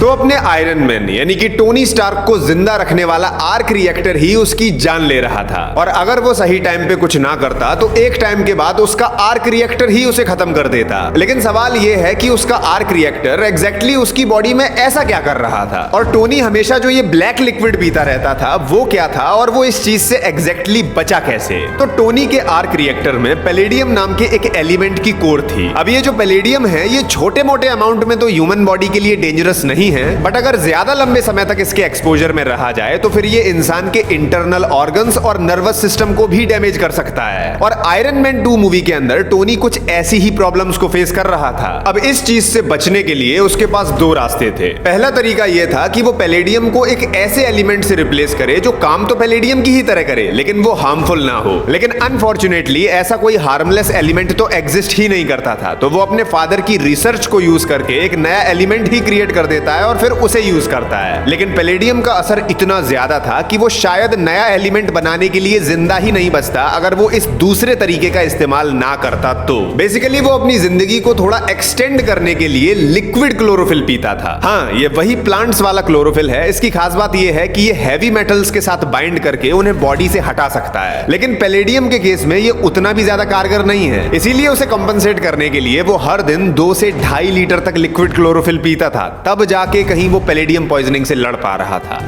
तो अपने iron man यानी कि टोनी स्टार्क को जिंदा रखने वाला आर्क रिएक्टर ही उसकी जान ले रहा था, और अगर वो सही टाइम पे कुछ ना करता तो एक टाइम के बाद उसका आर्क रिएक्टर ही उसे खत्म कर देता। लेकिन सवाल ये है कि उसका आर्क रिएक्टर एग्जैक्टली उसकी बॉडी में ऐसा क्या कर रहा था, और टोनी हमेशा जो ये ब्लैक लिक्विड पीता रहता था वो क्या था, और वो इस चीज से एग्जैक्टली बचा कैसे। तो टोनी के आर्क रिएक्टर में पैलेडियम नाम के एक एलिमेंट की कोर थी। अब ये जो पैलेडियम है ये छोटे मोटे अमाउंट में तो ह्यूमन बॉडी के लिए डेंजरस नहीं है, बट अगर ज्यादा लंबे समय तक इसके एक्सपोजर में रहा जाए तो फिर ये इंसान के इंटरनल ऑर्गन्स और नर्वस सिस्टम को भी डैमेज कर सकता है। और आयरन मैन 2 मूवी के अंदर टोनी कुछ ऐसी ही प्रॉब्लम्स को फेस कर रहा था। अब इस चीज से बचने के लिए उसके पास 2 रास्ते थे। पहला तरीका यह था कि वो पैलेडियम को एक ऐसे एलिमेंट से रिप्लेस करे जो काम तो पैलेडियम की ही तरह करे लेकिन वो हार्मफुल ना हो। लेकिन अनफॉर्चुनेटली ऐसा कोई हार्मलेस एलिमेंट तो एग्जिस्ट ही नहीं करता था, तो वो अपने फादर की रिसर्च को यूज करके एक नया एलिमेंट ही क्रिएट कर देता है और फिर उसे यूज करता है। लेकिन पैलेडियम का असर इतना ज्यादा था कि वो शायद नया एलिमेंट बनाने के लिए जिंदा ही नहीं बचता अगर वो इस दूसरे तरीके का इस्तेमाल ना करता। तो बेसिकली वो अपनी जिंदगी को थोड़ा एक्सटेंड करने के लिए लिक्विड क्लोरोफिल पीता था। हाँ, ये वही प्लांट्स वाला क्लोरोफिल है। इसकी खास बात ये है कि ये हैवी मेटल्स के साथ बाइंड करके उन्हें बॉडी से हटा सकता है। लेकिन पैलेडियम के केस में ये उतना भी ज्यादा कारगर नहीं है, इसीलिए उसे कंपनसेट करने के लिए वो हर दिन 2 से 2.5 लीटर तक लिक्विड क्लोरोफिल पीता था, तब जाके कहीं वो पैलेडियम पॉइजनिंग से लड़ पा रहा था।